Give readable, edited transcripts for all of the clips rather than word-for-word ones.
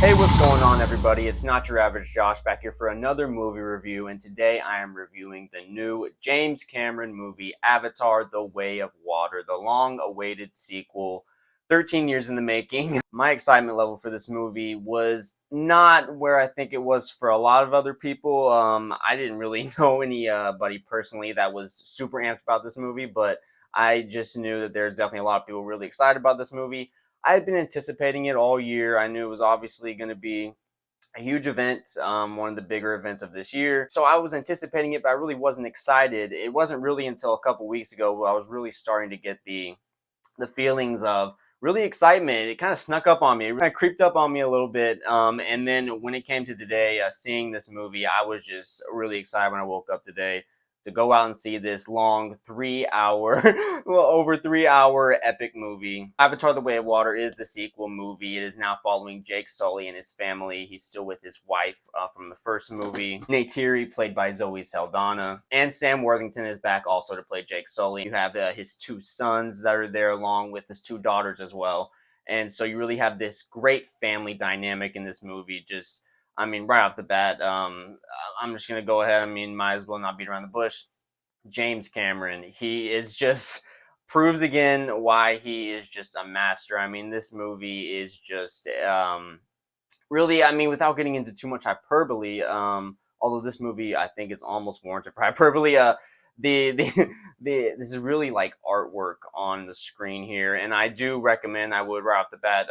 Hey, what's going on, everybody? It's not your average Josh back here for another movie review, and today I am reviewing the new James Cameron movie, Avatar: The Way of Water, the long-awaited sequel, 13 years in the making. My excitement level for this movie was not where I think it was for a lot of other people. I didn't really know anybody personally that was super amped about this movie, but I just knew that there's definitely a lot of people really excited about this movie. I had been anticipating it all year. I knew it was obviously going to be a huge event, one of the bigger events of this year. So I was anticipating it, but I really wasn't excited. It wasn't really until a couple weeks ago I was really starting to get the feelings of really excitement. It kind of snuck up on me. It kind of creeped up on me a little bit. And then when it came to today, seeing this movie, I was just really excited when I woke up today to go out and see this long 3 hour, well, over 3 hour epic movie. Avatar: The Way of Water is the sequel movie. It is now following Jake Sully and his family. He's still with his wife from the first movie. Neytiri, played by Zoe Saldana. And Sam Worthington is back also to play Jake Sully. You have his two sons that are there along with his two daughters as well. And so you really have this great family dynamic in this movie. Just, I mean, right off the bat, I'm just going to go ahead. I mean, might as well not beat around the bush. James Cameron, he is just proves again why he is just a master. I mean, this movie is just really, I mean, without getting into too much hyperbole, although this movie I think is almost warranted for hyperbole, this is really like artwork on the screen here, and I do recommend. I would right off the bat,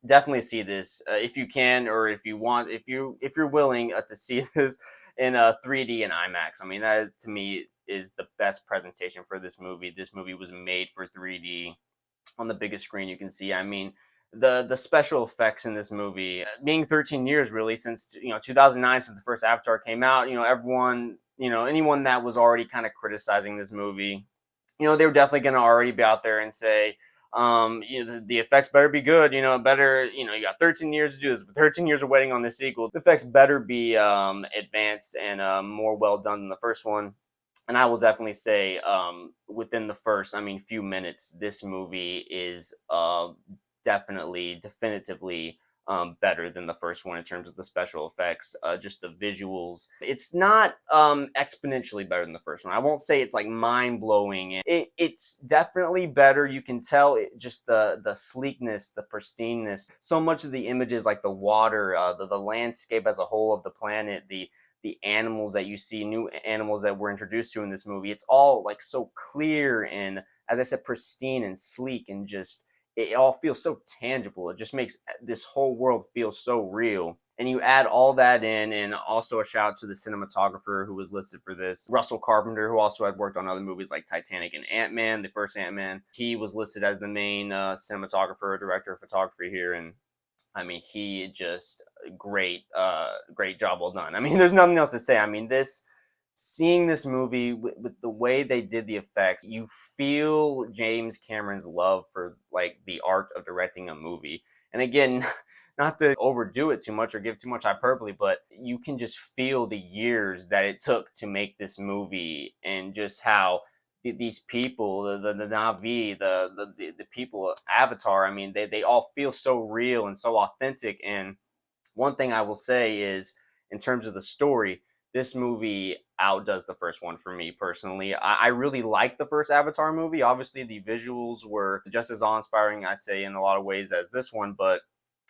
definitely see this if you can, or if you want, if you're willing to see this in 3D and IMAX. I mean, that to me is the best presentation for this movie. This movie was made for 3D on the biggest screen you can see. I mean, the special effects in this movie, being 13 years really since 2009, since the first Avatar came out. Everyone, anyone that was already kind of criticizing this movie, they were definitely going to already be out there and say, the effects better be good. Better. You got 13 years to do this, but 13 years of waiting on this sequel. The effects better be advanced and more well done than the first one. And I will definitely say, within the first, few minutes, this movie is definitively better than the first one in terms of the special effects, just the visuals. It's not exponentially better than the first one. I won't say it's like mind blowing. It's definitely better. You can tell just the sleekness, the pristineness. So much of the images, like the water, the landscape as a whole of the planet, the animals that you see, new animals that we're introduced to in this movie. It's all like so clear and, as I said, pristine and sleek, and just it all feels so tangible. It just makes this whole world feel so real. And you add all that in, and also a shout out to the cinematographer who was listed for this, Russell Carpenter, who also had worked on other movies like Titanic and Ant-Man, the first Ant-Man. He was listed as the main cinematographer, director of photography here, and I mean, he just great job, well done. I mean, there's nothing else to say. I mean, seeing this movie with the way they did the effects, you feel James Cameron's love for like the art of directing a movie. And again, not to overdo it too much or give too much hyperbole, but you can just feel the years that it took to make this movie, and just how these people, the Navi, the people, Avatar. I mean, they all feel so real and so authentic. And one thing I will say is, in terms of the story, this movie outdoes the first one for me personally. I really liked the first Avatar movie. Obviously, the visuals were just as awe-inspiring, I say, in a lot of ways as this one, but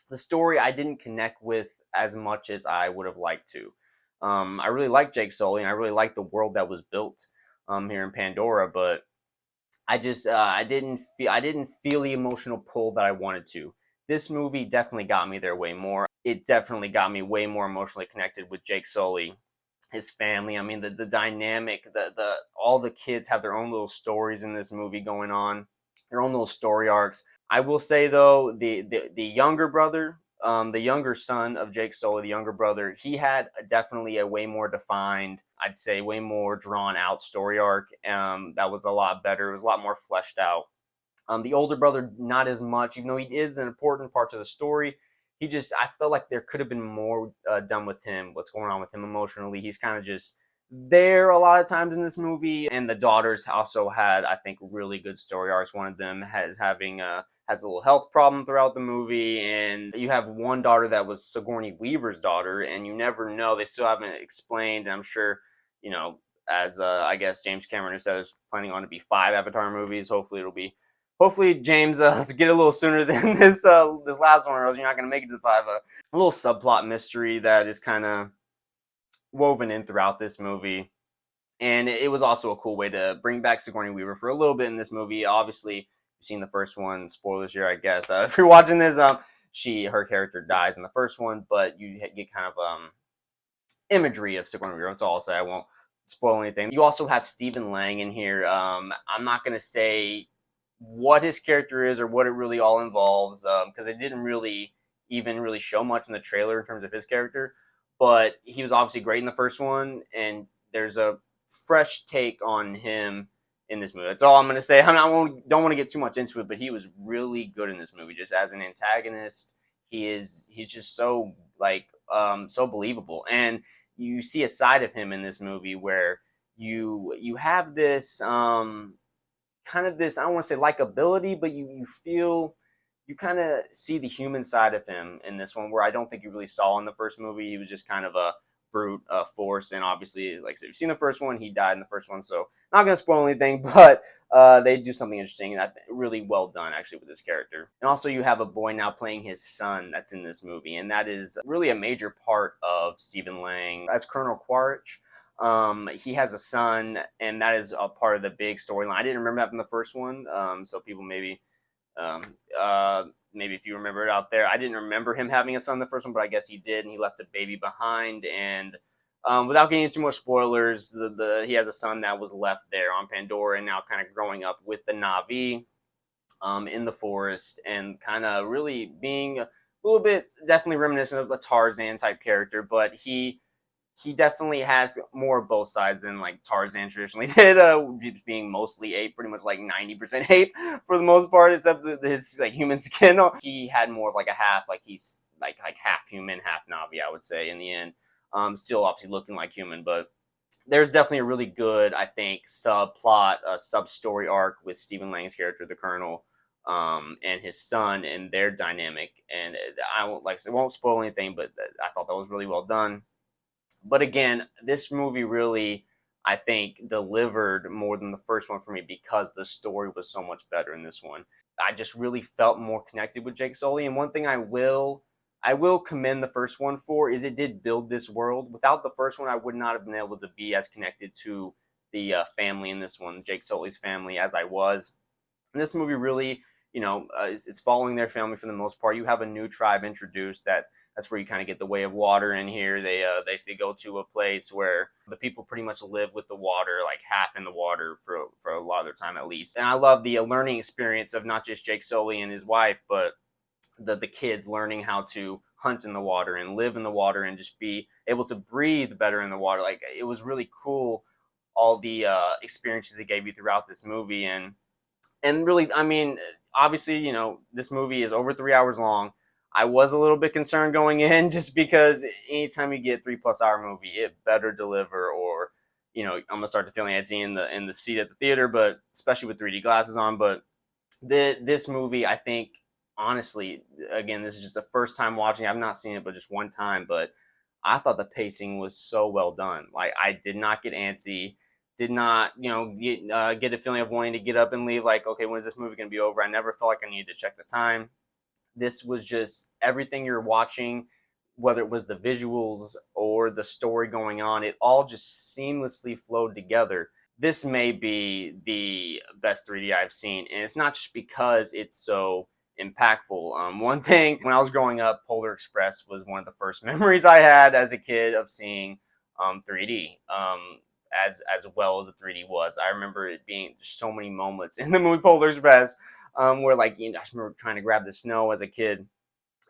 the story I didn't connect with as much as I would have liked to. I really liked Jake Sully, and I really liked the world that was built here in Pandora, but I didn't feel the emotional pull that I wanted to. This movie definitely got me there way more. It definitely got me way more emotionally connected with Jake Sully, his family. I mean, the dynamic, the all the kids have their own little stories in this movie going on, their own little story arcs. I will say though, the younger brother, the younger son of Jake Sully, the younger brother, he had definitely a way more defined, I'd say, way more drawn out story arc. That was a lot better. It was a lot more fleshed out. The older brother, not as much, even though he is an important part of the story. I felt like there could have been more done with him, what's going on with him emotionally. He's kind of just there a lot of times in this movie. And the daughters also had, I think, really good story arcs. One of them has has a little health problem throughout the movie, and you have one daughter that was Sigourney Weaver's daughter, and you never know. They still haven't explained, and I'm sure, you know, as I guess James Cameron has said, there's planning on to be 5 Avatar movies. Hopefully James, let's get it a little sooner than this last one, or else you're not gonna make it to 5. A little subplot mystery that is kind of woven in throughout this movie. And it was also a cool way to bring back Sigourney Weaver for a little bit in this movie. Obviously, you've seen the first one. Spoilers here, I guess. If you're watching this, her character dies in the first one, but you get kind of imagery of Sigourney Weaver. That's all I'll say. I won't spoil anything. You also have Stephen Lang in here. I'm not gonna say what his character is or what it really all involves, because it didn't really even really show much in the trailer in terms of his character. But he was obviously great in the first one, and there's a fresh take on him in this movie. That's all I'm going to say. Don't want to get too much into it, but he was really good in this movie, just as an antagonist. He's just so so believable, and you see a side of him in this movie where you have this kind of this, I don't want to say likability, but you feel, you kind of see the human side of him in this one, where I don't think you really saw in the first movie. He was just kind of a brute force, and obviously, like I said, you've seen the first one, he died in the first one, so not going to spoil anything, but they do something interesting, and really well done, actually, with this character. And also, you have a boy now playing his son that's in this movie, and that is really a major part of Stephen Lang as Colonel Quaritch. He has a son, and that is a part of the big storyline. I didn't remember that from the first one, so people um, maybe if you remember it out there, I didn't remember him having a son in the first one, but I guess he did, and he left a baby behind. And without getting into more spoilers, he has a son that was left there on Pandora, and now kind of growing up with the Na'vi in the forest, and kind of really being a little bit definitely reminiscent of a Tarzan type character, but he definitely has more of both sides than like Tarzan traditionally did, just being mostly ape, pretty much like 90% ape for the most part, except his like human skin. He had more of like a half, like he's like half human, half Navi, I would say in the end. Still obviously looking like human, but there's definitely a really good, I think, subplot, sub story arc with Stephen Lang's character, the Colonel, and his son, and their dynamic. And I won't, like I said, won't spoil anything, but I thought that was really well done. But again, this movie really, I think, delivered more than the first one for me, because the story was so much better in this one. I just really felt more connected with Jake Sully. And one thing I will commend the first one for is it did build this world. Without the first one, I would not have been able to be as connected to the family in this one, Jake Sully's family, as I was. And this movie really, it's following their family for the most part. You have a new tribe introduced that's where you kind of get the way of water in here. They go to a place where the people pretty much live with the water, like half in the water for a lot of their time at least. And I love the learning experience of not just Jake Sully and his wife, but the kids learning how to hunt in the water and live in the water and just be able to breathe better in the water. Like, it was really cool, all the experiences they gave you throughout this movie. And really, I mean, obviously, this movie is over 3 hours long. I was a little bit concerned going in, just because anytime you get 3+ hour movie, it better deliver, or I'm gonna start to feel antsy in the seat at the theater, but especially with 3D glasses on. But this movie, I think, honestly, again, this is just the first time watching. I've not seen it, but just one time. But I thought the pacing was so well done. Like, I did not get antsy. Did not, get a feeling of wanting to get up and leave. Like, okay, when is this movie going to be over? I never felt like I needed to check the time. This was just everything you're watching, whether it was the visuals or the story going on, it all just seamlessly flowed together. This may be the best 3D I've seen, and it's not just because it's so impactful. One thing, when I was growing up, Polar Express was one of the first memories I had as a kid of seeing 3D. As well as the 3D was. I remember it being so many moments in the movie Polar Express, where I just remember trying to grab the snow as a kid.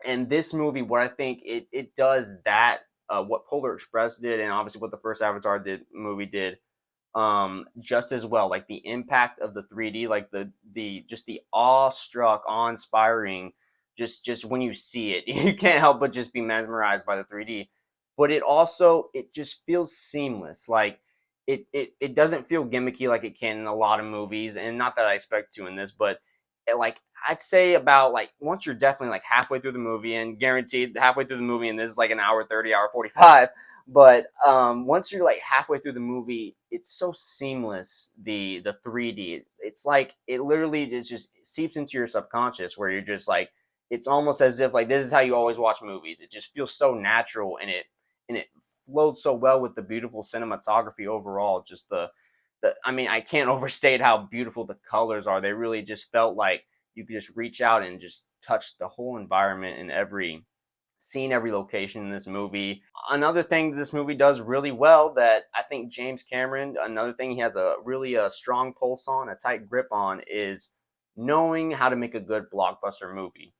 And this movie, what I think it does that, what Polar Express did, and obviously what the first Avatar movie did, just as well. Like, the impact of the 3D, like the just the awe-inspiring, just when you see it, you can't help but just be mesmerized by the 3D. But it just feels seamless. Like, it doesn't feel gimmicky like it can in a lot of movies, and not that I expect to in this, but like I'd say about like once you're definitely like halfway through the movie, and guaranteed halfway through the movie, and this is like an hour 30, hour 45. But once you're like halfway through the movie, it's so seamless. The 3D, it's like it literally just seeps into your subconscious, where you're just like it's almost as if like this is how you always watch movies. It just feels so natural, and it flowed so well with the beautiful cinematography overall. Just I mean, I can't overstate how beautiful the colors are. They really just felt like you could just reach out and just touch the whole environment in every scene, every location in this movie. Another thing that this movie does really well that I think James Cameron, another thing he has a really a strong pulse on, a tight grip on, is knowing how to make a good blockbuster movie.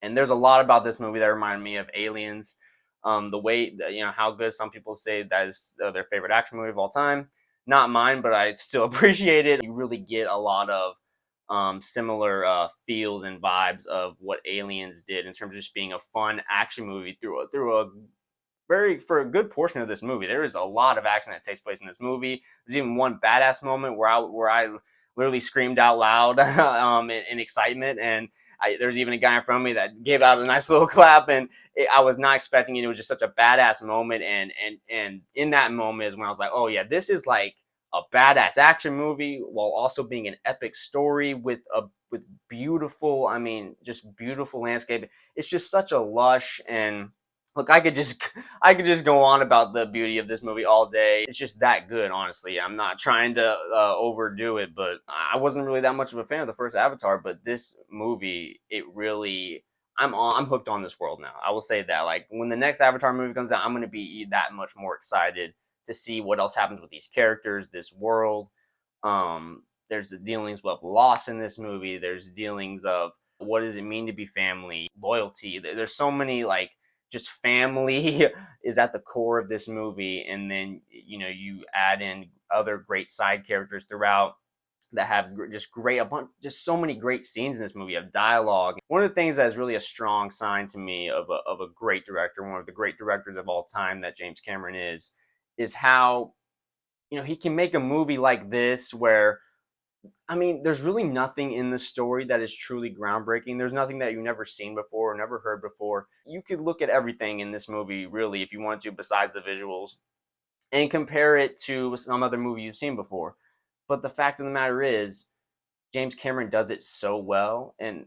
And there's a lot about this movie that reminded me of Aliens. The way how good some people say that is their favorite action movie of all time. Not mine, but I still appreciate it. You really get a lot of similar feels and vibes of what Aliens did in terms of just being a fun action movie through a very for a good portion of this movie. There is a lot of action that takes place in this movie. There's even one badass moment where I literally screamed out loud in excitement, and there's even a guy in front of me that gave out a nice little clap, and I was not expecting it. It was just such a badass moment, and in that moment is when I was like, oh yeah, this is like a badass action movie while also being an epic story with beautiful, I mean, just beautiful landscape. It's just such a lush and look, I could just go on about the beauty of this movie all day. It's just that good, honestly. I'm not trying to overdo it, but I wasn't really that much of a fan of the first Avatar. But this movie, it really, I'm hooked on this world now. I will say that. Like when the next Avatar movie comes out, I'm gonna be that much more excited to see what else happens with these characters, this world. There's the dealings with loss in this movie. There's dealings of what does it mean to be family, loyalty. There's so many like just family is at the core of this movie, and then you add in other great side characters throughout that have just great a bunch just so many great scenes in this movie of dialogue. One of the things that is really a strong sign to me of a great director, one of the great directors of all time that James Cameron is how he can make a movie like this where I mean, there's really nothing in the story that is truly groundbreaking. There's nothing that you've never seen before or never heard before. You could look at everything in this movie, really, if you want to, besides the visuals, and compare it to some other movie you've seen before. But the fact of the matter is, James Cameron does it so well, and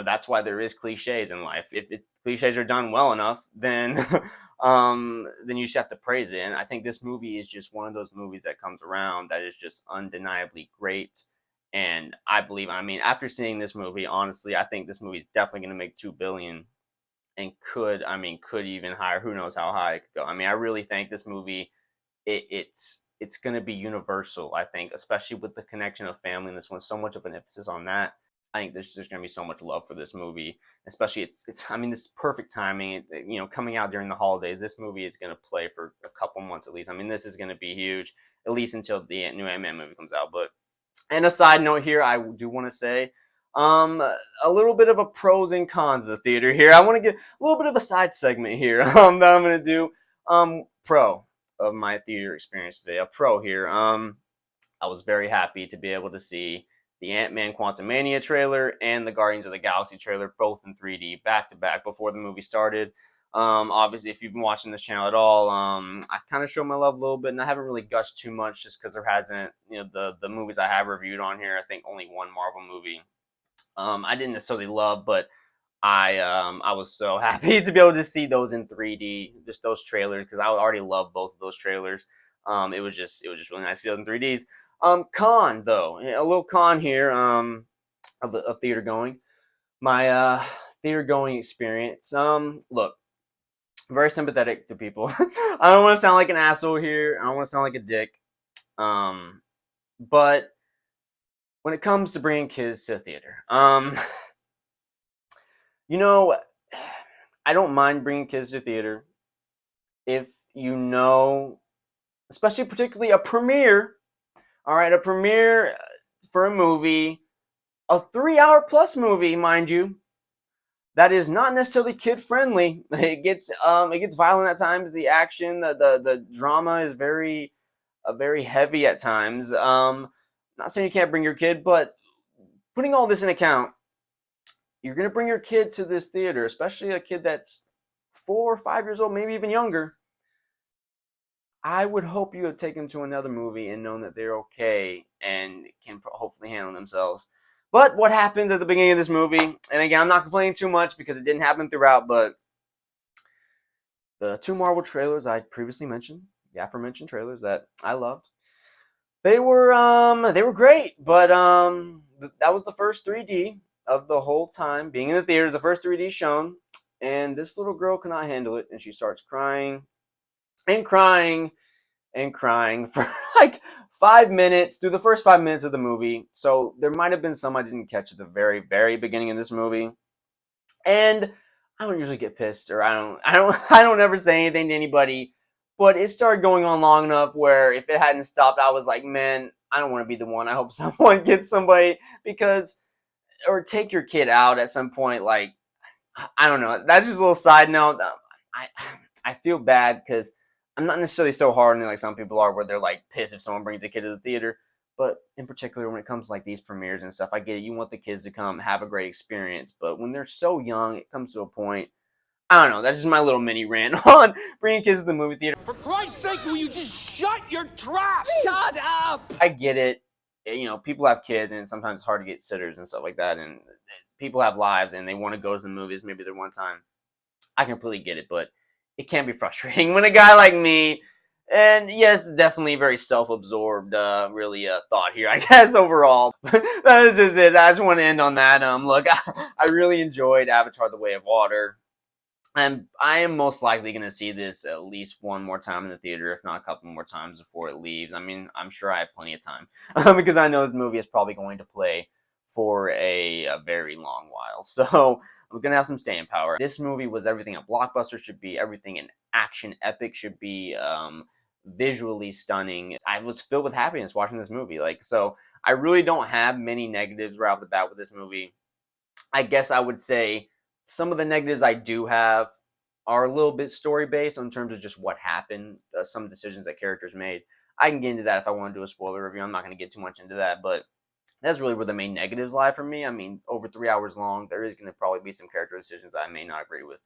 that's why there is cliches in life. If cliches are done well enough, then then you just have to praise it. And I think this movie is just one of those movies that comes around that is just undeniably great. And I mean, after seeing this movie, honestly, I think this movie is definitely going to make 2 billion, and could even higher. Who knows how high it could go? I mean, I really think this movie it's going to be universal. I think, especially with the connection of family in this one, so much of an emphasis on that. I think there's going to be so much love for this movie, especially it's. I mean, this is perfect timing. Coming out during the holidays, this movie is going to play for a couple months at least. I mean, this is going to be huge, at least until the new Ant-Man movie comes out. But and a side note here, I do want to say, a little bit of a pros and cons of the theater here. I want to get a little bit of a side segment here that I'm going to do. Pro of my theater experience today. A pro here. I was very happy to be able to see the Ant-Man Quantumania trailer and the Guardians of the Galaxy trailer, both in 3D, back to back before the movie started. Obviously, if you've been watching this channel at all, I've kind of shown my love a little bit, and I haven't really gushed too much just because there hasn't, the movies I have reviewed on here, I think only one Marvel movie I didn't necessarily love, but I was so happy to be able to see those in 3D, just those trailers, because I already love both of those trailers. It was just really nice to see those in 3Ds. Con though, a little con here of theater going. My theater going experience. Look, very sympathetic to people. I don't want to sound like an asshole here. I don't want to sound like a dick. But when it comes to bringing kids to the theater, you know, I don't mind bringing kids to theater if especially particularly a premiere. All right, a premiere for a movie, a 3 hour plus movie, mind you, that is not necessarily kid friendly. It gets violent at times. The action, the drama is very heavy at times. Not saying you can't bring your kid, but putting all this in account, you're going to bring your kid to this theater, especially a kid that's 4 or 5 years old, maybe even younger. I would hope you have taken them to another movie and known that they're okay and can hopefully handle themselves. But what happens at the beginning of this movie, and again, I'm not complaining too much because it didn't happen throughout, but the 2 Marvel trailers I previously mentioned, the aforementioned trailers that I loved, they were great, but that was the first 3D of the whole time being in the theaters, the first 3D shown, and this little girl cannot handle it, and she starts crying and crying and crying for like 5 minutes through the first 5 minutes of the movie. So there might have been some I didn't catch at the very, very beginning of this movie. And I don't usually get pissed, or I don't ever say anything to anybody. But it started going on long enough where if it hadn't stopped, I was like, man, I don't want to be the one. I hope someone gets somebody because, or take your kid out at some point. Like, I don't know. That's just a little side note. I I feel bad because I'm not necessarily so hard on it like some people are, where they're like pissed if someone brings a kid to the theater. But in particular, when it comes to like these premieres and stuff, I get it. You want the kids to come have a great experience, but when they're so young, it comes to a point. I don't know. That's just my little mini rant on bringing kids to the movie theater. For Christ's sake, will you just shut your trap? Shut up! I get it. You know, people have kids, and sometimes it's hard to get sitters and stuff like that. And people have lives, and they want to go to the movies maybe their one time. I completely get it, but it can be frustrating when a guy like me, and yes, definitely very self-absorbed, really thought here, I guess, overall. That is just it. I just want to end on that. Look, I really enjoyed Avatar: The Way of Water. And I am most likely going to see this at least one more time in the theater, if not a couple more times before it leaves. I mean, I'm sure I have plenty of time because I know this movie is probably going to play for a very long while. So I'm going to have some staying power. This movie was everything a blockbuster should be, everything an action epic should be, visually stunning. I was filled with happiness watching this movie. So I really don't have many negatives right off the bat with this movie. I guess I would say some of the negatives I do have are a little bit story based in terms of just what happened, some decisions that characters made. I can get into that if I want to do a spoiler review. I'm not going to get too much into that, but that's really where the main negatives lie for me. I mean, over 3 hours long, there is going to probably be some character decisions that I may not agree with.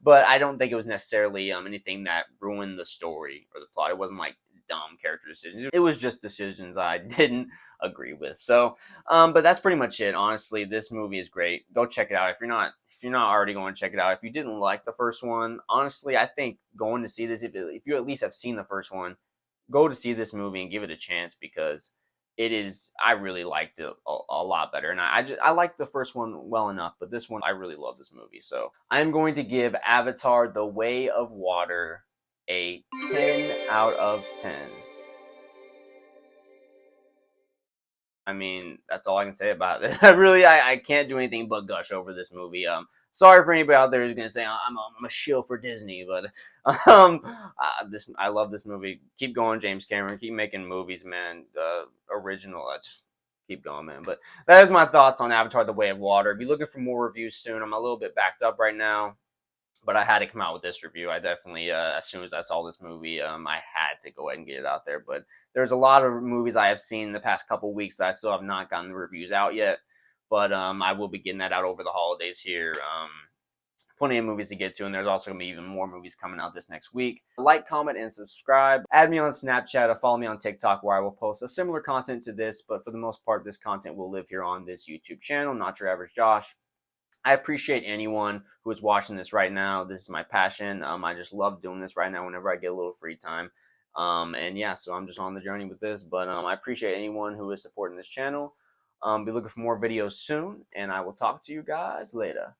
But I don't think it was necessarily anything that ruined the story or the plot. It wasn't like dumb character decisions. It was just decisions I didn't agree with. So, but that's pretty much it. Honestly, this movie is great. Go check it out if you're not already going to check it out. If you didn't like the first one, honestly, I think going to see this, if you at least have seen the first one, go to see this movie and give it a chance because it is. I really liked it a lot better, and I liked the first one well enough, but this one I really love this movie. So I'm going to give Avatar: The Way of Water a 10 out of 10. I mean, that's all I can say about it. I can't do anything but gush over this movie. Sorry for anybody out there who's gonna say I'm a shill for Disney, but I love this movie. Keep going, James Cameron. Keep making movies, man. Original. Just keep going, man. But that is my thoughts on Avatar: The Way of Water. Be looking for more reviews soon. I'm a little bit backed up right now, but I had to come out with this review. I definitely, as soon as I saw this movie, I had to go ahead and get it out there. But there's a lot of movies I have seen in the past couple weeks that I still have not gotten the reviews out yet. But I will be getting that out over the holidays here. Plenty of movies to get to, and there's also going to be even more movies coming out this next week. Like, comment, and subscribe. Add me on Snapchat or follow me on TikTok where I will post a similar content to this, but for the most part, this content will live here on this YouTube channel, Not Your Average Josh. I appreciate anyone who is watching this right now. This is my passion. I just love doing this right now whenever I get a little free time. And yeah, so I'm just on the journey with this, but I appreciate anyone who is supporting this channel. Be looking for more videos soon, and I will talk to you guys later.